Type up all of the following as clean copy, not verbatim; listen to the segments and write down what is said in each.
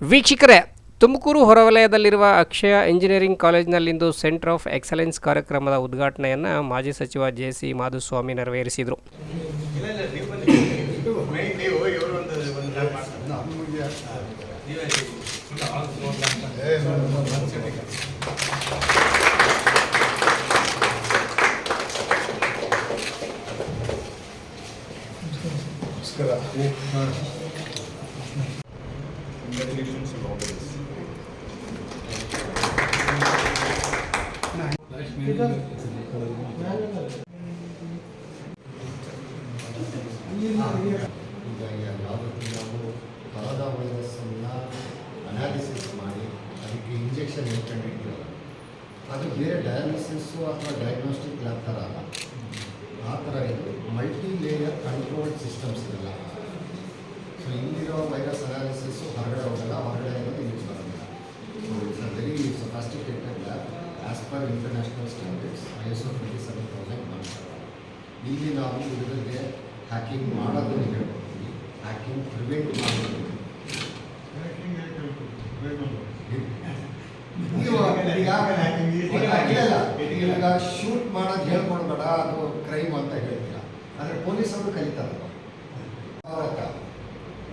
ವೀಕ್ಷಕರೇ, ತುಮಕೂರು ಹೊರವಲಯದಲ್ಲಿರುವ ಅಕ್ಷಯ engineering ಕಾಲೇಜಿನಲ್ಲಿಂದು centre of excellence ಕಾರ್ಯಕ್ರಮದ ಉದ್ಘಾಟನೆಯನ್ನು ಮಾಜಿ ಸಚಿವ ಜೆ.ಸಿ. ಮಾಧುಸ್ವಾಮಿ ನೆರವೇರಿಸಿದರು. Congratulations on all this. Corona ವೈರಸ್ಸನ್ನು ಅನಾಲಿಸಿಸ್ ಮಾಡಿ ಅದಕ್ಕೆ ಇಂಜೆಕ್ಷನ್ ಹೇಳ್ಕೊಂಡಿದ್ದೀವಿ. ಅದು ಬೇರೆ ಡಯಾಲಿಸಿಸ್ಸು ಅಥವಾ ಡಯಾಗ್ನೋಸ್ಟಿಕ್ ಲ್ಯಾಬ್ ಥರ ಅಲ್ಲ. ಆ ಥರ ಇದು ಮಲ್ಟಿ ಲೇಯರ್ ಕಂಟ್ರೋಲ್ಡ್ ಸಿಸ್ಟಮ್ಸ್ ಇದೆಲ್ಲ. ಸೊ ಇಲ್ಲಿರೋ ವೈರಸ್ ಅನಾಲಿಸಿಸ್ಸು ಹೊರಗಡೆ ಹೋಗಲ್ಲ, ಹೊರಗಡೆ ಇರೋದು ಯೂಸ್ ಮಾಡೋದಿಲ್ಲ. So it's a very sophisticated lab as per international standards ISO 27001. ಇಲ್ಲಿ ನಾವು ಇದರಿಗೆ ಹ್ಯಾಕಿಂಗ್ ಮಾಡೋದನ್ನು ಹೇಳ್ಕೊಡ್ತೀವಿ, ಹ್ಯಾಕಿಂಗ್ ಪ್ರಿವೆಂಟ್ ಮಾಡೋದು. ಈಗ ಶೂಟ್ ಮಾಡೋದು ಹೇಳ್ಕೊಡ್ಬೇಡ, ಅದು ಕ್ರೈಮ್ ಅಂತ ಹೇಳ್ತೀರ. ಆದರೆ ಪೊಲೀಸವರು ಕಲಿತಾರಲ್ಲ,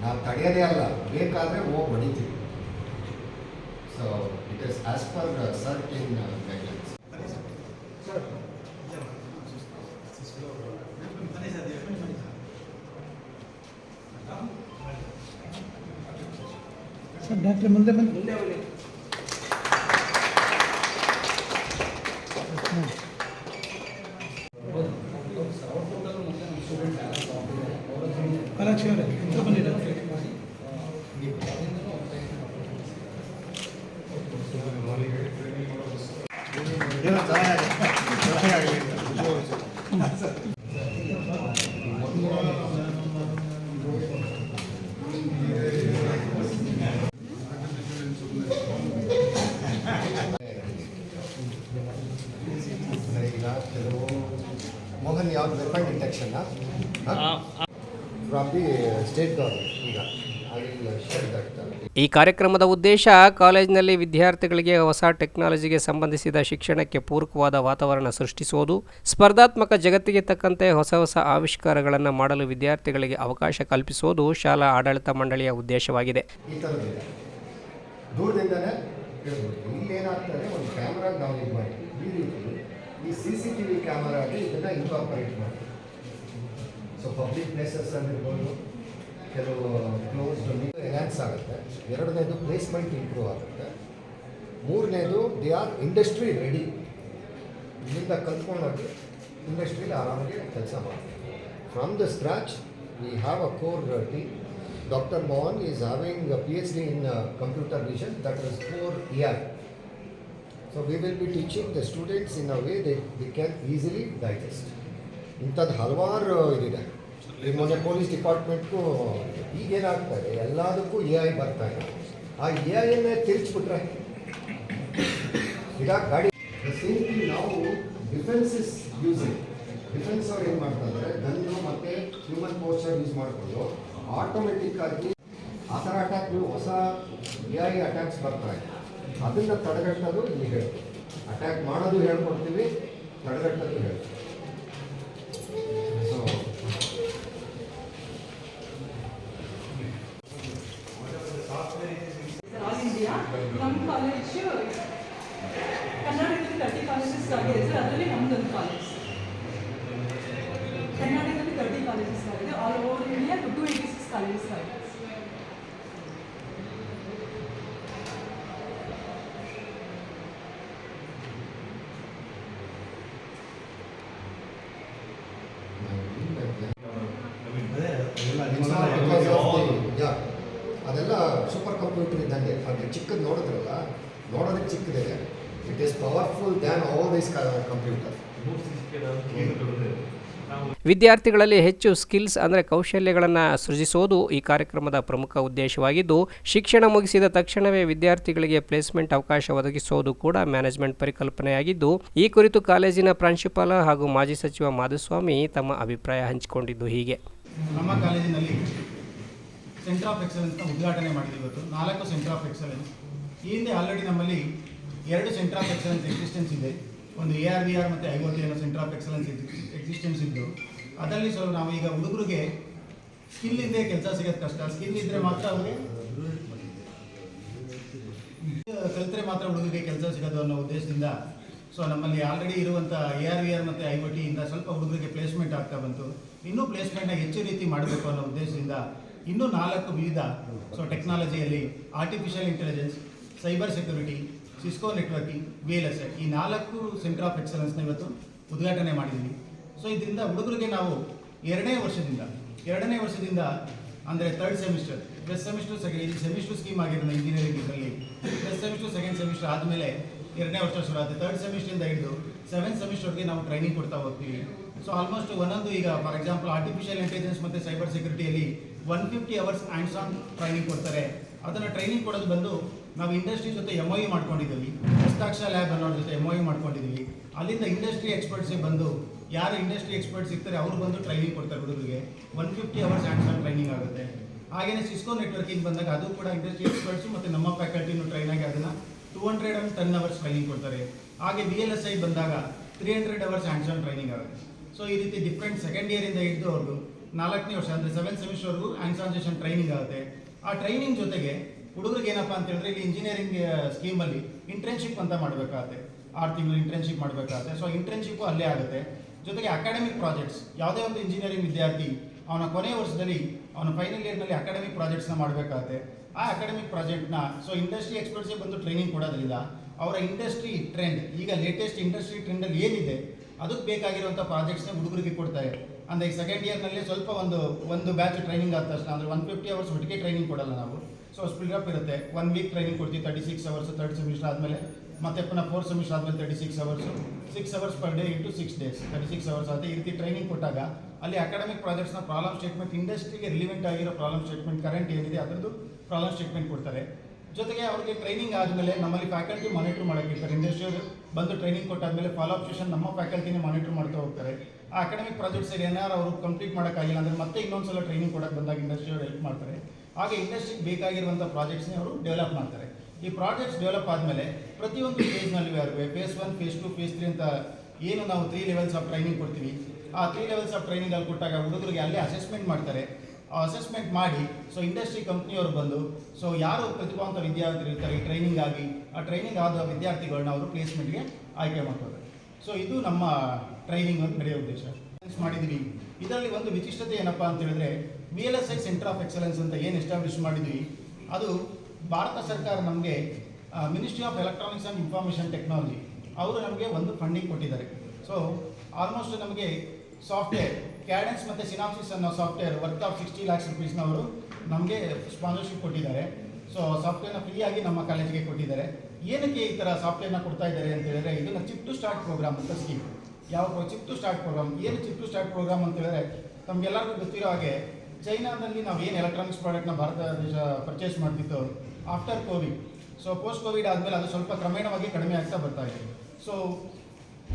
ನಾವು ತಡೆಯೋದೇ ಅಲ್ಲ, ಬೇಕಾದರೆ ಹೋಗಿ ಹೊಡಿತೀವಿ. So it is as per certain guidelines. Sir doctor ಮುಂದೆ ಬಂದು ಕಾಲಾಕ್ಷಿ ಅವರೇ ಇಂತ ಬನ್ನಿ ಡಾಕ್ಟರ್. ಮೋಹನ್ ಯಾವ್ದು weapon detection from the state government. ಈಗ ಈ ಕಾರ್ಯಕ್ರಮದ ಉದ್ದೇಶ ಕಾಲೇಜಿನಲ್ಲಿ ವಿದ್ಯಾರ್ಥಿಗಳಿಗೆ ಹೊಸ ಟೆಕ್ನಾಲಜಿಗೆ ಸಂಬಂಧಿಸಿದ ಶಿಕ್ಷಣಕ್ಕೆ ಪೂರಕವಾದ ವಾತಾವರಣ ಸೃಷ್ಟಿಸುವುದು, ಸ್ಪರ್ಧಾತ್ಮಕ ಜಗತ್ತಿಗೆ ತಕ್ಕಂತೆ ಹೊಸ ಹೊಸ ಆವಿಷ್ಕಾರಗಳನ್ನು ಮಾಡಲು ವಿದ್ಯಾರ್ಥಿಗಳಿಗೆ ಅವಕಾಶ ಕಲ್ಪಿಸುವುದು ಶಾಲಾ ಆಡಳಿತ ಮಂಡಳಿಯ ಉದ್ದೇಶವಾಗಿದೆ. ಈ ಥರದ್ದಿದೆ, ದೂರದಿಂದಲೇ ಹೇಳ್ಬೋದು. ಇಲ್ಲೇನಾಗ್ತದೆ, ಒಂದು ಕ್ಯಾಮ್ರಾಗ ನಾವು ಇದು ಮಾಡಿ ಈ ರೀತಿ ಈ CCTV ಕ್ಯಾಮರಾಗೆ ಇದನ್ನು ಇನ್ಕಾರ್ಪೊರೇಟ್ ಮಾಡಿ. ಸೊ ಪಬ್ಲಿಕ್ ಪ್ಲೇಸಸ್ ಆಗಿರ್ಬೋದು, ಕೆಲವು ಕ್ಲೋಸ್ಡ್ ಎನ್ಹಾನ್ಸ್ ಆಗುತ್ತೆ. ಎರಡನೇದು ಪ್ಲೇಸ್ಮೆಂಟ್ ಇಂಪ್ರೂವ್ ಆಗುತ್ತೆ. ಮೂರನೇದು ದೇ ಆರ್ ಇಂಡಸ್ಟ್ರಿ ರೆಡಿ. ಇಲ್ಲಿಂದ ಕಲ್ತ್ಕೊಂಡೋಗಿ ಇಂಡಸ್ಟ್ರೀಲಿ ಆರಾಮಾಗಿ ಕೆಲಸ ಮಾಡ್ತೀವಿ. From the scratch we have a core team. Dr. Mohan is having a PhD in computer vision, that is core AI. So we will be teaching the students in a way that they can easily digest. ಇಂಥದ್ದು ಹಲವಾರು ಇದಿದೆ. ಈಗ ಮೊನ್ನೆ police ಡಿಪಾರ್ಟ್ಮೆಂಟ್ಗೂ ಈಗೇನಾಗ್ತಾರೆ, ಎಲ್ಲದಕ್ಕೂ AI ಬರ್ತಾ ಇದೆ. ಆ AIಯನ್ನೇ ತಿರ್ಚಿಬಿಟ್ರೆ ಈಗ ಗಾಡಿ ಸೇಫ್ಟಿ ನಾವು ಡಿಫೆನ್ಸ್ ಇಸ್ ಯೂಸಿಂಗ್. ಡಿಫೆನ್ಸ್ ಅವ್ರು ಏನು ಮಾಡ್ತಾರೆ, ಗನ್ನು ಮತ್ತು ಹ್ಯೂಮನ್ ಪೋಸ್ಚರ್ ಯೂಸ್ ಮಾಡಿಕೊಂಡು ಆಟೋಮೆಟಿಕ್ ಆಗಿ ಆ ಥರ ಅಟ್ಯಾಕ್ಗಳು, ಹೊಸ AI ಅಟ್ಯಾಕ್ಸ್ ಬರ್ತಾರೆ. ಅದನ್ನು ತಡೆಗಟ್ಟೋದು ಇಲ್ಲಿ ಹೇಳ್ತೀವಿ. ಅಟ್ಯಾಕ್ ಮಾಡೋದು ಹೇಳ್ಕೊಡ್ತೀವಿ, ತಡೆಗಟ್ಟೋದು ಹೇಳ್ತೀವಿ. ಸೊ ಆಲ್ ಇಂಡಿಯಾ ನಮ್ಮ ಕಾಲೇಜು ಕರ್ನಾಟಕದಲ್ಲಿ 30 ಕಾಲೇಜಸ್ ಆಗಿದೆ ಸರ್. ಅದರಲ್ಲಿ ನಮ್ಮದೊಂದು ಕಾಲೇಜ್. ಕರ್ನಾಟಕದಲ್ಲಿ 30 ಕಾಲೇಜಸ್ ಆಗಿದೆ. ಆಲ್ ಓವರ್ ಇಂಡಿಯಾ 286 ಕಾಲೇಜಸ್ ಆಗಿದೆ. ಅದೆಲ್ಲ ಸೂಪರ್ ಕಂಪ್ಯೂಟರ್ ಇದ್ದಂಗೆ. ಅದು ಚಿಕ್ಕದು ನೋಡಿದ್ರಲ್ಲ, ನೋಡೋದಕ್ಕೆ ಚಿಕ್ಕದಿದೆ. It is powerful than all this computer. ವಿದ್ಯಾರ್ಥಿಗಳಲ್ಲಿ ಹೆಚ್ಚು ಸ್ಕಿಲ್ಸ್ ಅಂದರೆ ಕೌಶಲ್ಯಗಳನ್ನು ಸೃಜಿಸುವುದು ಈ ಕಾರ್ಯಕ್ರಮದ ಪ್ರಮುಖ ಉದ್ದೇಶವಾಗಿದ್ದು, ಶಿಕ್ಷಣ ಮುಗಿಸಿದ ತಕ್ಷಣವೇ ವಿದ್ಯಾರ್ಥಿಗಳಿಗೆ ಪ್ಲೇಸ್ಮೆಂಟ್ ಅವಕಾಶ ಒದಗಿಸುವುದು ಕೂಡ ಮ್ಯಾನೇಜ್ಮೆಂಟ್ ಪರಿಕಲ್ಪನೆಯಾಗಿದ್ದು, ಈ ಕುರಿತು ಕಾಲೇಜಿನ ಪ್ರಾಂಶುಪಾಲ ಹಾಗೂ ಮಾಜಿ ಸಚಿವ ಮಾಧುಸ್ವಾಮಿ ತಮ್ಮ ಅಭಿಪ್ರಾಯ ಹಂಚಿಕೊಂಡಿದ್ದು ಹೀಗೆ. ನಮ್ಮ ಕಾಲೇಜಿನಲ್ಲಿ ಸೆಂಟರ್ ಆಫ್ ಎಕ್ಸಲೆನ್ಸ್ನ ಉದ್ಘಾಟನೆ ಮಾಡಿದ್ದೀವಿ ಇವತ್ತು. 4 ಸೆಂಟರ್ ಆಫ್ ಎಕ್ಸಲೆನ್ಸ್. ಈ ಹಿಂದೆ ಆಲ್ರೆಡಿ ನಮ್ಮಲ್ಲಿ 2 ಸೆಂಟರ್ ಆಫ್ ಎಕ್ಸಲೆನ್ಸ್ ಎಕ್ಸಿಸ್ಟೆನ್ಸ್ ಇದೆ. ಒಂದು ARVR ಮತ್ತು IoT ಅನ್ನೋ ಸೆಂಟರ್ ಆಫ್ ಎಕ್ಸಲೆನ್ಸ್ ಎಕ್ಸಿಸ್ಟೆನ್ಸ್ ಇದ್ದು, ಅದರಲ್ಲಿ ಸ್ವಲ್ಪ ನಾವು ಈಗ ಹುಡುಗರಿಗೆ ಸ್ಕಿಲ್ ಇದ್ದರೆ ಕೆಲಸ ಸಿಗೋದು ಕಷ್ಟ. ಸ್ಕಿಲ್ ಇದ್ದರೆ ಮಾತ್ರ ಅವ್ರಿಗೆ ಕಲಿತರೆ ಮಾತ್ರ ಹುಡುಗರಿಗೆ ಕೆಲಸ ಸಿಗೋದು ಅನ್ನೋ ಉದ್ದೇಶದಿಂದ ಸೊ ನಮ್ಮಲ್ಲಿ ಆಲ್ರೆಡಿ ಇರುವಂಥ ARVR ಮತ್ತು IoT ಇಂದ ಸ್ವಲ್ಪ ಹುಡುಗರಿಗೆ ಪ್ಲೇಸ್ಮೆಂಟ್ ಆಗ್ತಾ ಬಂತು. ಇನ್ನೂ ಪ್ಲೇಸ್ಮೆಂಟ್ನ ಹೆಚ್ಚು ರೀತಿ ಮಾಡಬೇಕು ಅನ್ನೋ ಉದ್ದೇಶದಿಂದ ಇನ್ನೂ 4 ವಿವಿಧ ಸೊ ಟೆಕ್ನಾಲಜಿಯಲ್ಲಿ artificial intelligence, cyber security, Cisco networking, VLSI ಈ 4 ಸೆಂಟರ್ ಆಫ್ ಎಕ್ಸಲೆನ್ಸ್ನ ಇವತ್ತು ಉದ್ಘಾಟನೆ ಮಾಡಿದ್ದೀವಿ. ಸೊ ಇದರಿಂದ ಹುಡುಗರಿಗೆ ನಾವು ಎರಡನೇ ವರ್ಷದಿಂದ ಅಂದರೆ 3rd ಸೆಮಿಸ್ಟರ್, ಫಸ್ಟ್ ಸೆಮಿಸ್ಟರ್, ಇದು ಸೆಮಿಸ್ಟರ್ ಸ್ಕೀಮ್ ಆಗಿರೋದು ಇಂಜಿನಿಯರಿಂಗ್. ಇದರಲ್ಲಿ ಫಸ್ಟ್ ಸೆಮಿಸ್ಟರ್, ಸೆಕೆಂಡ್ ಸೆಮಿಸ್ಟರ್ ಆದಮೇಲೆ 2ನೇ ವರ್ಷ ಶುರು ಆಗುತ್ತೆ. 3rd ಸೆಮಿಸ್ಟರಿಂದ ಹಿಡಿದು 7th ಸೆಮಿಸ್ಟರ್ಗೆ ನಾವು ಟ್ರೈನಿಂಗ್ ಕೊಡ್ತಾ ಹೋಗ್ತೀವಿ. ಸೊ ಆಲ್ಮೋಸ್ಟ್ ಒಂದೊಂದು ಈಗ ಫಾರ್ ಎಕ್ಸಾಂಪಲ್ ಆರ್ಟಿಫಿಷಿಯಲ್ ಇಂಟೆಲಿಜೆನ್ಸ್ ಮತ್ತು ಸೈಬರ್ ಸೆಕ್ಯೂರಿಟಿಯಲ್ಲಿ 150 ಅವರ್ಸ್ ಹ್ಯಾಂಡ್ಸ್ ಆನ್ ಟ್ರೈನಿಂಗ್ ಕೊಡ್ತಾರೆ. ಅದನ್ನು ಟ್ರೈನಿಂಗ್ ಕೊಡೋದು ಬಂದು ನಾವು ಇಂಡಸ್ಟ್ರಿ ಜೊತೆ MOU ಮಾಡ್ಕೊಂಡಿದ್ದೀವಿ. ಹಸ್ತಾಕ್ಷರ ಲ್ಯಾಬ್ ಅನ್ನೋರ ಜೊತೆ MOU ಮಾಡ್ಕೊಂಡಿದ್ದೀವಿ. ಅಲ್ಲಿಂದ ಇಂಡಸ್ಟ್ರಿ ಎಕ್ಸ್ಪರ್ಟ್ಸೇ ಬಂದು ಯಾರು ಇಂಡಸ್ಟ್ರಿ ಎಕ್ಸ್ಪರ್ಟ್ಸ್ ಇರ್ತಾರೆ ಅವರು ಬಂದು ಟ್ರೈನಿಂಗ್ ಕೊಡ್ತಾರೆ ಹುಡುಗರಿಗೆ. 150 ಅವರ್ಸ್ ಹ್ಯಾಂಡ್ಸ್ ಆನ್ ಟ್ರೈನಿಂಗ್ ಆಗುತ್ತೆ. ಹಾಗೆಯೇ ಸಿಸ್ಕೋ ನೆಟ್ವರ್ಕಿಂಗ್ ಬಂದಾಗ ಅದು ಕೂಡ ಇಂಡಸ್ಟ್ರಿ ಎಕ್ಸ್ಪರ್ಟ್ಸು ಮತ್ತು ನಮ್ಮ ಫ್ಯಾಕಲ್ಟಿನೂ ಟ್ರೈನ್ ಆಗಿ ಅದನ್ನು 210 ಅವರ್ಸ್ ಟ್ರೈನಿಂಗ್ ಕೊಡ್ತಾರೆ. ಹಾಗೆ VLSI ಬಂದಾಗ 300 ಅವರ್ಸ್ ಹ್ಯಾಂಡ್ಸ್ ಆನ್ ಟ್ರೈನಿಂಗ್ ಆಗುತ್ತೆ. ಸೊ ಈ ರೀತಿ ಡಿಫ್ರೆಂಟ್ ಸೆಕೆಂಡ್ ಇಯರಿಂದ ಹಿಡಿದು ಅವ್ರದ್ದು 4ನೇ ವರ್ಷ ಅಂದರೆ 7th ಸೆಮಿಸ್ಟರ್ವರೆಗೂ ಹ್ಯಾಂಡ್ಸ್ ಆನ್ ಸೆಷನ್ ಟ್ರೈನಿಂಗ್ ಆಗುತ್ತೆ. ಆ ಟ್ರೈನಿಂಗ್ ಜೊತೆಗೆ ಹುಡುಗರಿಗೆ ಏನಪ್ಪ ಅಂತ ಹೇಳಿದ್ರೆ ಇಲ್ಲಿ ಇಂಜಿನಿಯರಿಂಗ್ ಸ್ಕೀಮಲ್ಲಿ ಇಂಟರ್ನ್ಶಿಪ್ ಅಂತ ಮಾಡಬೇಕಾಗುತ್ತೆ. 6 ತಿಂಗಳು ಇಂಟರ್ನ್ಶಿಪ್ ಮಾಡಬೇಕಾಗುತ್ತೆ. ಸೊ ಇಂಟರ್ನ್ಶಿಪ್ಪು ಅಲ್ಲೇ ಆಗುತ್ತೆ. ಜೊತೆಗೆ ಅಕಾಡೆಮಿಕ್ ಪ್ರಾಜೆಕ್ಟ್ಸ್, ಯಾವುದೇ ಒಂದು ಇಂಜಿನಿಯರಿಂಗ್ ವಿದ್ಯಾರ್ಥಿ ಅವನ ಕೊನೆಯ ವರ್ಷದಲ್ಲಿ ಅವನ ಫೈನಲ್ ಇಯರ್ನಲ್ಲಿ ಅಕಾಡೆಮಿಕ್ ಪ್ರಾಜೆಕ್ಟ್ಸ್ನ ಮಾಡಬೇಕಾಗುತ್ತೆ. ಆ ಅಕಾಡೆಮಿಕ್ ಪ್ರಾಜೆಕ್ಟ್ನ ಸೊ ಇಂಡಸ್ಟ್ರಿ ಎಕ್ಸ್ಪರ್ಟ್ಸೇ ಬಂದು ಟ್ರೈನಿಂಗ್ ಕೊಡೋದ್ರಿಂದ ಅವರ ಇಂಡಸ್ಟ್ರಿ ಟ್ರೆಂಡ್, ಈಗ ಲೇಟೆಸ್ಟ್ ಇಂಡಸ್ಟ್ರಿ ಟ್ರೆಂಡಲ್ಲಿ ಏನಿದೆ ಅದಕ್ಕೆ ಬೇಕಾಗಿರುವಂಥ ಪ್ರಾಜೆಕ್ಟ್ಸ್ನ ಹುಡುಗರಿಗೆ ಕೊಡ್ತಾರೆ. ಅಂದರೆ ಈಗ ಸೆಕೆಂಡ್ ಇಯರ್ನಲ್ಲಿ ಸ್ವಲ್ಪ ಒಂದು ಬ್ಯಾಚ್ ಟ್ರೈನಿಂಗ್ ಆದ ತಕ್ಷಣ ಅಂದರೆ 150 ಅವರ್ಸ್ ಒಟ್ಟಿಗೆ ಟ್ರೈನಿಂಗ್ ಕೊಡಲ್ಲ ನಾವು. ಸೊ ಸ್ಪಿಲ್ ಅಪ್ ಇರುತ್ತೆ. 1 ವೀಕ್ ಟ್ರೈನಿಂಗ್ ಕೊಡ್ತೀವಿ, 36 ಅವರ್ಸ್ 3rd ಸೆಮಿಸ್ಟರ್ ಆದಮೇಲೆ. ಮತ್ತೆ ಪುನಃ 4th ಸೆಮಿಸ್ಟರ್ ಆದಮೇಲೆ 36 hours, 6 hours per day into 6 days 36 hours ಆಗುತ್ತೆ. ಈ ರೀತಿ ಟ್ರೈನಿಂಗ್ ಕೊಟ್ಟಾಗ ಅಲ್ಲಿ ಅಕಾಡೆಮಿಕ್ ಪ್ರಾಜೆಕ್ಟ್ಸ್ನ ಪ್ರಾಬ್ಲಮ್ ಸ್ಟೇಟ್ಮೆಂಟ್, ಇಂಡಸ್ಟ್ರಿಗೆ ರಿಲಿವೆಂಟ್ ಆಗಿರೋ ಪ್ರಾಬ್ಲಮ್ ಸ್ಟೇಟ್ಮೆಂಟ್, ಕರೆಂಟ್ ಏನಿದೆ ಅದರದ್ದು ಪ್ರಾಬ್ಲಮ್ ಸ್ಟೇಟ್ಮೆಂಟ್ ಕೊಡ್ತಾರೆ. ಜೊತೆಗೆ ಅವರಿಗೆ ಟ್ರೈನಿಂಗ್ ಆದಮೇಲೆ ನಮ್ಮಲ್ಲಿ ಫ್ಯಾಕಲ್ಟಿ ಮಾನಿಟರ್ ಮಾಡೋಕ್ಕಿರ್ತಾರೆ. ಇಂಡಸ್ಟ್ರಿಯವರು ಬಂದು ಟ್ರೈನಿಂಗ್ ಕೊಟ್ಟಾದಮೇಲೆ ಫಾಲೋ ಅಪ್ ಸೆಷನ್ ನಮ್ಮ ಫ್ಯಾಕಲ್ಟಿನೇ ಮಾನಿಟರ್ ಮಾಡ್ತಾ ಹೋಗ್ತಾರೆ. ಆ ಅಕಾಡೆಮಿಕ್ ಪ್ರಾಜೆಕ್ಟ್ಸ್ ಏನಾರು ಅವರು ಕಂಪ್ಲೀಟ್ ಮಾಡೋಕ್ಕಾಗಿಲ್ಲ ಅಂದರೆ ಮತ್ತೆ ಇನ್ನೊಂದ್ಸಲ ಟ್ರೈನಿಂಗ್ ಕೊಡೋಕ್ಕೆ ಬಂದಾಗ ಇಂಡಸ್ಟ್ರಿಯವರು ಹೆಲ್ಪ್ ಮಾಡ್ತಾರೆ. ಹಾಗೆ ಇಂಡಸ್ಟ್ರಿಗೆ ಬೇಕಾಗಿರುವಂಥ ಪ್ರಾಜೆಕ್ಟ್ಸ್ನೇ ಅವರು ಡೆವಲಪ್ ಮಾಡ್ತಾರೆ. ಈ ಪ್ರಾಜೆಕ್ಟ್ಸ್ ಡೆವಲಪ್ ಆದಮೇಲೆ ಪ್ರತಿಯೊಂದು ಫೇಸ್ನಲ್ಲಿ ಫೇಸ್ 1, ಫೇಸ್ 2, ಫೇಸ್ 3 ಅಂತ ಏನು ನಾವು 3 ಲೆವೆಲ್ಸ್ ಆಫ್ ಟ್ರೈನಿಂಗ್ ಕೊಡ್ತೀವಿ. ಆ 3 ಲೆವೆಲ್ಸ್ ಆಫ್ ಟ್ರೈನಿಂಗಲ್ಲಿ ಕೊಟ್ಟಾಗ ಹುಡುಗರಿಗೆ ಅಲ್ಲೇ ಅಸೆಸ್ಮೆಂಟ್ ಮಾಡ್ತಾರೆ. ಆ ಅಸೆಸ್ಮೆಂಟ್ ಮಾಡಿ ಸೊ ಇಂಡಸ್ಟ್ರಿ ಕಂಪ್ನಿಯವರು ಬಂದು ಸೊ ಯಾರು ಪ್ರತಿಭಾವಂತ ವಿದ್ಯಾರ್ಥಿಗಳು ಇರ್ತಾರೆ ಈ ಟ್ರೈನಿಂಗ್ ಆಗಿ, ಆ ಟ್ರೈನಿಂಗ್ ಆದ ವಿದ್ಯಾರ್ಥಿಗಳನ್ನ ಅವರು ಪ್ಲೇಸ್ಮೆಂಟ್ಗೆ ಆಯ್ಕೆ ಮಾಡ್ತಾರೆ. ಸೊ ಇದು ನಮ್ಮ ಟ್ರೈನಿಂಗ್ ಒಂದು ನಡೆಯೋ ಉದ್ದೇಶ ಮಾಡಿದ್ವಿ. ಇದರಲ್ಲಿ ಒಂದು ವಿಶಿಷ್ಟತೆ ಏನಪ್ಪ ಅಂತ ಹೇಳಿದ್ರೆ VLSI ಸೆಂಟರ್ ಆಫ್ ಎಕ್ಸಲೆನ್ಸ್ ಅಂತ ಏನು ಎಸ್ಟಾಬ್ಲಿಷ್ ಮಾಡಿದ್ವಿ, ಅದು ಭಾರತ ಸರ್ಕಾರ ನಮಗೆ ministry of electronics and information technology ಅವರು ನಮಗೆ ಒಂದು ಫಂಡಿಂಗ್ ಕೊಟ್ಟಿದ್ದಾರೆ. ಸೊ ಆಲ್ಮೋಸ್ಟ್ ನಮಗೆ ಸಾಫ್ಟ್ವೇರ್ ಕ್ಯಾಡೆನ್ಸ್ ಮತ್ತು ಸಿನಾಪ್ಸಿಸ್ ಅನ್ನೋ ಸಾಫ್ಟ್ವೇರ್ ವರ್ತ್ ಆಫ್ 60 lakhs rupeesನವರು ನಮಗೆ ಸ್ಪಾನ್ಸರ್ಶಿಪ್ ಕೊಟ್ಟಿದ್ದಾರೆ. ಸೊ ಸಾಫ್ಟ್ವೇರ್ನ ಫ್ರೀಯಾಗಿ ನಮ್ಮ ಕಾಲೇಜಿಗೆ ಕೊಟ್ಟಿದ್ದಾರೆ. ಏನಕ್ಕೆ ಈ ಥರ ಸಾಫ್ಟ್ವೇರ್ನ ಕೊಡ್ತಾ ಇದ್ದಾರೆ ಅಂತ ಹೇಳಿದ್ರೆ ಇದನ್ನು ಚಿಪ್ ಟು ಸ್ಟಾರ್ಟ್ ಪ್ರೋಗ್ರಾಮ್ ಅಂತ ಸ್ಕೀಮ್. ಯಾವ ಚಿಪ್ ಟು ಸ್ಟಾರ್ಟ್ ಪ್ರೋಗ್ರಾಮ್, ಏನು ಚಿಪ್ ಟು ಸ್ಟಾರ್ಟ್ ಪ್ರೋಗ್ರಾಮ್ ಅಂತ ಹೇಳಿದ್ರೆ ತಮಗೆಲ್ಲರಿಗೂ ಗೊತ್ತಿರೋ ಹಾಗೆ ಚೈನಾದಲ್ಲಿ ನಾವು ಏನು ಎಲೆಕ್ಟ್ರಾನಿಕ್ಸ್ ಪ್ರಾಡಕ್ಟ್ನ ಭಾರತ ದೇಶ ಪರ್ಚೇಸ್ ಮಾಡ್ತಿತ್ತು after Covid. So post Covid ಆದಮೇಲೆ ಅದು ಸ್ವಲ್ಪ ಕ್ರಮೇಣವಾಗಿ ಕಡಿಮೆ ಆಗ್ತಾ ಬರ್ತಾ ಇದೆ. ಸೊ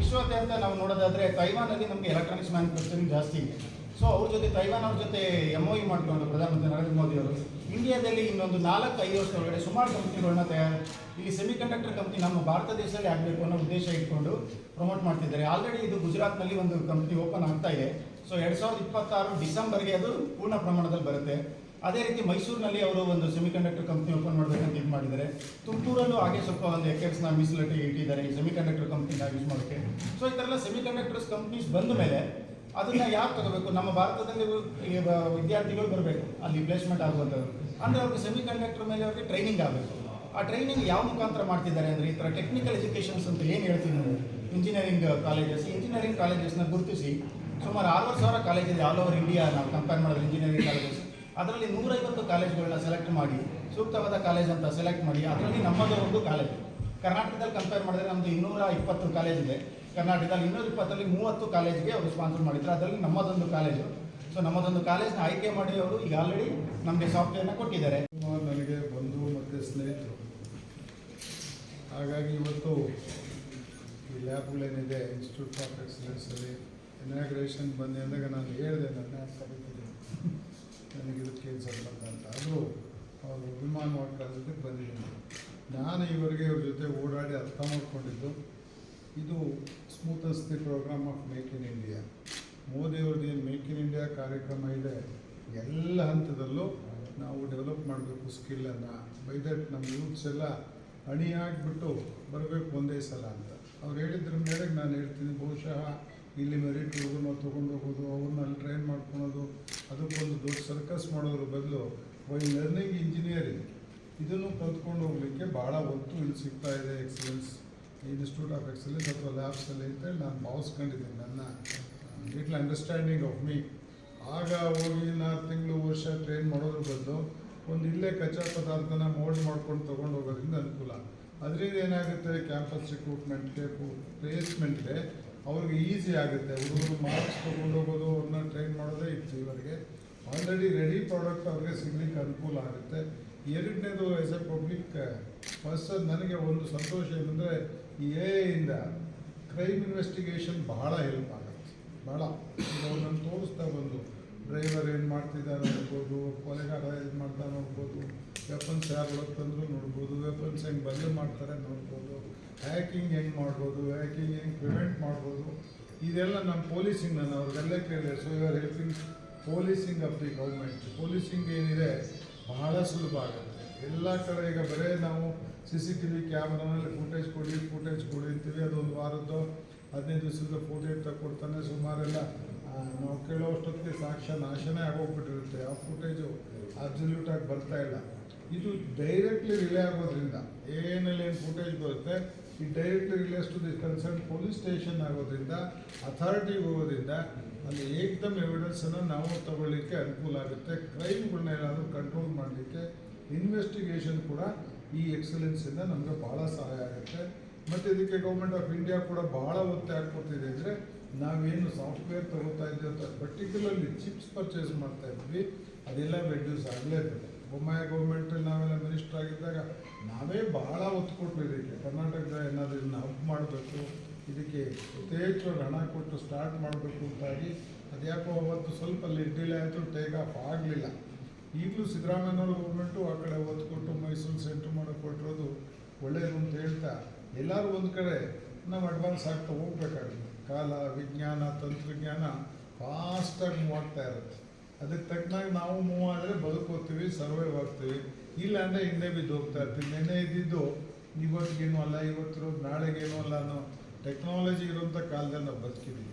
ವಿಶ್ವಾದ್ಯಂತ ನಾವು ನೋಡೋದಾದರೆ ತೈವಾನಲ್ಲಿ ನಮಗೆ ಎಲೆಕ್ಟ್ರಾನಿಕ್ಸ್ ಮ್ಯಾನುಫ್ಯಾಕ್ಚರಿಂಗ್ ಜಾಸ್ತಿ ಇದೆ. ಸೊ ಅವ್ರ ಜೊತೆ ತೈವಾನ್ ಅವ್ರ ಜೊತೆ MOU ಮಾಡಿಕೊಂಡು ಪ್ರಧಾನಮಂತ್ರಿ ನರೇಂದ್ರ ಮೋದಿ ಅವರು ಇಂಡಿಯಾದಲ್ಲಿ ಇನ್ನೊಂದು 4-5 ವರ್ಷದೊಳಗಡೆ ಸುಮಾರು ಕಂಪ್ನಿಗಳನ್ನ ಇಲ್ಲಿ ಸೆಮಿಕಂಡಕ್ಟರ್ ಕಂಪ್ನಿ ನಮ್ಮ ಭಾರತ ದೇಶದಲ್ಲಿ ಆಗಬೇಕು ಅನ್ನೋ ಉದ್ದೇಶ ಇಟ್ಕೊಂಡು ಪ್ರಮೋಟ್ ಮಾಡ್ತಿದ್ದಾರೆ. ಆಲ್ರೆಡಿ ಇದು ಗುಜರಾತ್ನಲ್ಲಿ ಒಂದು ಕಂಪ್ನಿ ಓಪನ್ ಆಗ್ತಾ ಇದೆ. ಸೊ 2026 ಡಿಸೆಂಬರ್ಗೆ ಅದು ಪೂರ್ಣ ಪ್ರಮಾಣದಲ್ಲಿ ಬರುತ್ತೆ. ಅದೇ ರೀತಿ ಮೈಸೂರಿನಲ್ಲಿ ಅವರು ಒಂದು ಸೆಮಿಕಂಡಕ್ಟರ್ ಕಂಪ್ನಿ ಓಪನ್ ಮಾಡಬೇಕಂತ ಇದು ಮಾಡಿದ್ದಾರೆ. ತುಮಕೂರಲ್ಲೂ ಹಾಗೆ ಸ್ವಲ್ಪ ಒಂದು ಎಕರ್ಸ್ನ ಮೀಸಲಾತಿ ಇಟ್ಟಿದ್ದಾರೆ ಈ ಸೆಮಿಕಂಡಕ್ಟರ್ ಕಂಪ್ನಿನ ಯೂಸ್ ಮಾಡೋಕ್ಕೆ. ಸೊ ಈ ಥರ ಎಲ್ಲ ಸೆಮಿಕಂಡಕ್ಟರ್ಸ್ ಕಂಪ್ನೀಸ್ ಬಂದ ಮೇಲೆ ಅದನ್ನು ಯಾರು ತಗೋಬೇಕು, ನಮ್ಮ ಭಾರತದಲ್ಲಿ ವಿದ್ಯಾರ್ಥಿಗಳು ಬರಬೇಕು ಅಲ್ಲಿ ಪ್ಲೇಸ್ಮೆಂಟ್ ಆಗುವಂಥದ್ದು. ಅಂದರೆ ಅವ್ರಿಗೆ ಸೆಮಿಕಂಡಕ್ಟರ್ ಮೇಲೆ ಅವ್ರಿಗೆ ಟ್ರೈನಿಂಗ್ ಆಗಬೇಕು. ಆ ಟ್ರೈನಿಂಗ್ ಯಾವ ಮುಖಾಂತರ ಮಾಡ್ತಿದ್ದಾರೆ ಅಂದರೆ ಈ ಥರ ಟೆಕ್ನಿಕಲ್ ಎಜುಕೇಷನ್ಸ್ ಅಂತ ಏನು ಹೇಳ್ತೀವಿ ನಾವು, ಇಂಜಿನಿಯರಿಂಗ್ ಕಾಲೇಜಸ್ನ ಗುರುತಿಸಿ ಸುಮಾರು 6,000 ಕಾಲೇಜ್ ಇದೆ ಆಲ್ ಓವರ್ ಇಂಡಿಯಾ. ನಾವು ಕಂಪೇರ್ ಮಾಡಿದ್ರೆ ಇಂಜಿನಿಯರಿಂಗ್ ಕಾಲೇಜಸ್ ಅದರಲ್ಲಿ 150 ಕಾಲೇಜ್ಗಳನ್ನ ಸೆಲೆಕ್ಟ್ ಮಾಡಿ ಸೂಕ್ತವಾದ ಕಾಲೇಜ್ ಅಂತ ಸೆಲೆಕ್ಟ್ ಮಾಡಿ ಅದರಲ್ಲಿ ನಮ್ಮದು ಒಂದು ಕಾಲೇಜ್. ಕರ್ನಾಟಕದಲ್ಲಿ ಕಂಪೇರ್ ಮಾಡಿದ್ರೆ ನಮ್ಮದು 220 ಕಾಲೇಜ್ ಇದೆ. ಕರ್ನಾಟಕದಲ್ಲಿ 220ರಲ್ಲಿ 30 ಕಾಲೇಜ್ಗೆ ಅವರು ಸ್ಪಾನ್ಸರ್ ಮಾಡಿದ್ರು. ಅದರಲ್ಲಿ ನಮ್ಮದೊಂದು ಕಾಲೇಜು. ಸೊ ನಮ್ಮದೊಂದು ಕಾಲೇಜ್ನ ಆಯ್ಕೆ ಮಾಡಿ ಅವರು ಈಗ ಆಲ್ರೆಡಿ ನಮಗೆ ಸಾಫ್ಟ್ವೇರ್ನ ಕೊಟ್ಟಿದ್ದಾರೆ. ನನಗೆ ಬಂಧು ಮತ್ತು ಸ್ನೇಹಿತರು, ಹಾಗಾಗಿ ಇವತ್ತು ಈ ಲ್ಯಾಬ್ಗಳೇನಿದೆ ಇನ್ಸ್ಟಿಟ್ಯೂಟ್ ಆಫ್ ಎಕ್ಸಲೆನ್ಸಲ್ಲಿ ಇನಾಗ್ರೇಷನ್ ಬಂದು ಅಂದಾಗ ನಾನು ಹೇಳಿದೆ ನನ್ನ ಕರೀತಿದ್ದೀನಿ ನನಗೆ ಇದಕ್ಕೇನು ಸಂಬಂಧ ಅಂತ. ಆದರೂ ಅವರು ವಿಮಾನವಾಗಿ ಕರೆದಕ್ಕೆ ಬಂದಿದ್ದೀನಿ. ನಾನು ಇವರಿಗೆ ಇವ್ರ ಜೊತೆ ಓಡಾಡಿ ಅರ್ಥ ಮಾಡ್ಕೊಂಡಿದ್ದು, ಇದು smoothens the program of make in India. ಮೋದಿಯವ್ರದ್ದು ಏನು ಮೇಕ್ ಇನ್ ಇಂಡಿಯಾ ಕಾರ್ಯಕ್ರಮ ಇದೆ, ಎಲ್ಲ ಹಂತದಲ್ಲೂ ನಾವು ಡೆವಲಪ್ ಮಾಡಬೇಕು ಸ್ಕಿಲ್ಲನ್ನು. ಬೈ ದಟ್ ನಮ್ಮ ಯೂತ್ಸ್ ಎಲ್ಲ ಅಣಿಯಾಗಿಬಿಟ್ಟು ಬರಬೇಕು ಒಂದೇ ಸಲ ಅಂತ ಅವ್ರು ಹೇಳಿದ್ರ ಮೇರೆಗೆ ನಾನು ಹೇಳ್ತೀನಿ, ಬಹುಶಃ ಇಲ್ಲಿ ಮೆರಿಟ್ ಹುಡುಗನ ತೊಗೊಂಡು ಹೋಗೋದು, ಅವ್ರನ್ನ ಅಲ್ಲಿ ಟ್ರೈನ್ ಮಾಡ್ಕೊಳೋದು, ಅದಕ್ಕೊಂದು ದೊಡ್ಡ ಸರ್ಕಸ್ ಮಾಡೋದ್ರ ಬದಲು ವೈ ಲರ್ನಿಂಗ್ ಇಂಜಿನಿಯರಿಂಗ್ ಇದನ್ನು ಕಲ್ತ್ಕೊಂಡು ಹೋಗಲಿಕ್ಕೆ ಭಾಳ ಒತ್ತು ಇಲ್ಲಿ ಸಿಗ್ತಾ ಇದೆ. ಎಕ್ಸಲೆನ್ಸ್ ಇನ್ಸ್ಟಿಟ್ಯೂಟ್ ಆಫ್ ಎಕ್ಸಲೆನ್ಸ್ ಅಥವಾ ಲ್ಯಾಬ್ಸಲ್ಲಿ ಅಂತೇಳಿ ನಾನು ಭಾವಿಸ್ಕೊಂಡಿದ್ದೀನಿ, ನನ್ನ ಲಿಟ್ಲ್ ಅಂಡರ್ಸ್ಟ್ಯಾಂಡಿಂಗ್ ಆಫ್ ಮೀ. ಆಗ ಹೋಗಿ 4 ತಿಂಗಳು ವರ್ಷ ಟ್ರೈನ್ ಮಾಡೋದ್ರ ಬದಲು ಒಂದು ಇಲ್ಲೇ ಕಚ್ಚಾ ಪದಾರ್ಥನ ಮೋಲ್ಡ್ ಮಾಡ್ಕೊಂಡು ತೊಗೊಂಡು ಹೋಗೋದ್ರಿಂದ ಅನುಕೂಲ. ಅದರಿಂದ ಏನಾಗುತ್ತೆ, ಕ್ಯಾಂಪಸ್ ರಿಕ್ರೂಟ್ಮೆಂಟ್ಗೆ ಪ್ಲೇಸ್ಮೆಂಟ್ಗೆ ಅವ್ರಿಗೆ ಈಸಿ ಆಗುತ್ತೆ. ಹುಡುಗರು ಮಾರ್ಕ್ಸ್ ತೊಗೊಂಡು ಹೋಗೋದು, ಅವ್ರನ್ನ ಟ್ರೈನ್ ಮಾಡೋದೇ ಇತ್ತು. ಇವರಿಗೆ ಆಲ್ರೆಡಿ ರೆಡಿ ಪ್ರಾಡಕ್ಟ್ ಅವ್ರಿಗೆ ಸಿಗ್ಲಿಕ್ಕೆ ಅನುಕೂಲ ಆಗುತ್ತೆ. ಎರಡನೇದು, ಆ್ಯಸ್ ಎ ಪಬ್ಲಿಕ್ ಪರ್ಸನ್ ನನಗೆ ಒಂದು ಸಂತೋಷ ಏನಂದರೆ, ಈ ಇಂದ ಕ್ರೈಮ್ ಇನ್ವೆಸ್ಟಿಗೇಷನ್ ಬಹಳ ಹೆಲ್ಪ್ ಆಗುತ್ತೆ. ಭಾಳ ಈಗ ಅವ್ರನ್ನ ತೋರಿಸ್ತಾ ಬಂದು ಡ್ರೈವರ್ ಏನು ಮಾಡ್ತಿದ್ದಾರೆ ನೋಡ್ಬೋದು, ಕೊಲೆಗಾರ ಏನು ಮಾಡ್ತಾ ನೋಡ್ಬೋದು, ವೆಪನ್ಸ್ ಯಾರು ತಂದರೂ ನೋಡ್ಬೋದು, ವೆಪನ್ಸ್ ಹೆಂಗೆ ಬದಲು ಮಾಡ್ತಾರೆ ನೋಡ್ಬೋದು, ಹ್ಯಾಕಿಂಗ್ ಹೆಂಗೆ ಮಾಡ್ಬೋದು, ಹ್ಯಾಕಿಂಗ್ ಹೆಂಗೆ ಪ್ರಿವೆಂಟ್ ಮಾಡ್ಬೋದು. ಇದೆಲ್ಲ ನಮ್ಮ ಪೊಲೀಸಿಂಗ್ ನಾನು ಅವ್ರಿಗೆಲ್ಲ ಕೇಳಿದೆ. So you are helping policing of the government. Policing ಏನಿದೆ ಬಹಳ ಸುಲಭ ಆಗುತ್ತೆ. ಎಲ್ಲ ಕಡೆ ಈಗ ಬರೀ ನಾವು CCTV ಕ್ಯಾಮ್ರಾನಲ್ಲಿ ಫುಟೇಜ್ ಕೊಡಿ ಅಂತೀವಿ. ಅದೊಂದು ವಾರದ್ದು 15 ದಿವಸದ ಫೋಟೇಜ್ ತಗೊಡ್ತಾನೆ. ಸುಮಾರೆಲ್ಲ ನಾವು ಕೇಳೋಷ್ಟೊತ್ತಿಗೆ ಸಾಕ್ಷ್ಯ ನಾಶನೇ ಆಗೋಗ್ಬಿಟ್ಟಿರುತ್ತೆ. ಆ ಫುಟೇಜು ಅಬ್ಸಲ್ಯೂಟಾಗಿ ಬರ್ತಾ ಇಲ್ಲ. ಇದು ಡೈರೆಕ್ಟ್ಲಿ ರಿಲೇ ಆಗೋದ್ರಿಂದ, ಏನಲ್ಲಿ ಏನು ಫುಟೇಜ್ ಬರುತ್ತೆ ಈ directly relates to the concern police station ಆಗೋದ್ರಿಂದ, ಅಥಾರಿಟಿಗೆ ಹೋಗೋದ್ರಿಂದ ಅಲ್ಲಿ ಏಕದಮ್ ಎವಿಡೆನ್ಸನ್ನು ನಾವು ತಗೊಳ್ಳಿಕ್ಕೆ ಅನುಕೂಲ ಆಗುತ್ತೆ. ಕ್ರೈಮ್ಗಳನ್ನ ಏನಾದರೂ ಕಂಟ್ರೋಲ್ ಮಾಡಲಿಕ್ಕೆ ಇನ್ವೆಸ್ಟಿಗೇಷನ್ ಕೂಡ ಈ ಎಕ್ಸಲೆನ್ಸಿಂದ ನಮಗೆ ಭಾಳ ಸಹಾಯ ಆಗುತ್ತೆ. ಮತ್ತು ಇದಕ್ಕೆ ಗೌರ್ಮೆಂಟ್ ಆಫ್ ಇಂಡಿಯಾ ಕೂಡ ಭಾಳ ಒತ್ತು ಹಾಕ್ಕೊಡ್ತಿದೆ. ಅಂದರೆ ನಾವೇನು ಸಾಫ್ಟ್ವೇರ್ ತಗೋತಾ ಇದ್ದೀವಿ ಅಂತ, ಪರ್ಟಿಕ್ಯುಲರ್ಲಿ ಚಿಪ್ಸ್ ಪರ್ಚೇಸ್ ಮಾಡ್ತಾ ಇದ್ವಿ, ಅದೆಲ್ಲ ರೆಡ್ಯೂಸ್ ಆಗಲೇಬೇಕು. ಬೊಮ್ಮಾಯಿ ಗೌರ್ಮೆಂಟಲ್ಲಿ ನಾವೆಲ್ಲ ಮಿನಿಸ್ಟರ್ ಆಗಿದ್ದಾಗ ನಾವೇ ಭಾಳ ಒತ್ತು ಕೊಟ್ಟರು ಇದಕ್ಕೆ. ಕರ್ನಾಟಕದ ಏನಾದರೂ ಇದನ್ನ ಹಬ್ ಮಾಡಬೇಕು, ಇದಕ್ಕೆ ಯಥೇಚ್ಛವಾಗಿ ಹಣ ಕೊಟ್ಟು ಸ್ಟಾರ್ಟ್ ಮಾಡಬೇಕು ಅಂತಾಗಿ ಅದ್ಯಾಕೋ ಅವತ್ತು ಸ್ವಲ್ಪ ಡಿಲೇ ಆಯಿತು, ಟೇಕ್ ಆಫ್ ಆಗಲಿಲ್ಲ. ಈಗಲೂ ಸಿದ್ದರಾಮಯ್ಯನವ್ರ ಗೌರ್ಮೆಂಟು ಆ ಕಡೆ ಒತ್ತು ಕೊಟ್ಟು ಮೈಸೂರು ಸೆಂಟ್ರ್ ಮಾಡೋಕ್ಕೆ ಕೊಟ್ಟಿರೋದು ಒಳ್ಳೆಯದು ಅಂತ ಹೇಳ್ತಾ, ಎಲ್ಲರೂ ಒಂದು ಕಡೆ ನಾವು ಅಡ್ವಾನ್ಸ್ ಆಗ್ತಾ ಹೋಗ್ಬೇಕಾಗುತ್ತೆ. ಕಾಲ, ವಿಜ್ಞಾನ, ತಂತ್ರಜ್ಞಾನ ಫಾಸ್ಟಾಗಿ ಮೂವ್ ಆಗ್ತಾ ಇರುತ್ತೆ. ಅದಕ್ಕೆ ತಕ್ಕನಾಗಿ ನಾವು ಮೂವ್ ಆದರೆ ಬದುಕೋತೀವಿ, ಸರ್ವೈವ್ ಆಗ್ತೀವಿ. ಇಲ್ಲಾಂದರೆ ಹಿಂದೆ ಬಿದ್ದು ಹೋಗ್ತಾ ಇರ್ತೀವಿ. ನೆನೆ ಇದ್ದಿದ್ದು ಇವತ್ತಿಗೇನು ಅಲ್ಲ, ಇವತ್ತಿರೋದು ನಾಳೆಗೇನು ಅಲ್ಲ ಅನ್ನೋ ಟೆಕ್ನಾಲಜಿ ಇರೋಂಥ ಕಾಲದಲ್ಲಿ ನಾವು ಬದುಕಿದ್ದೀವಿ.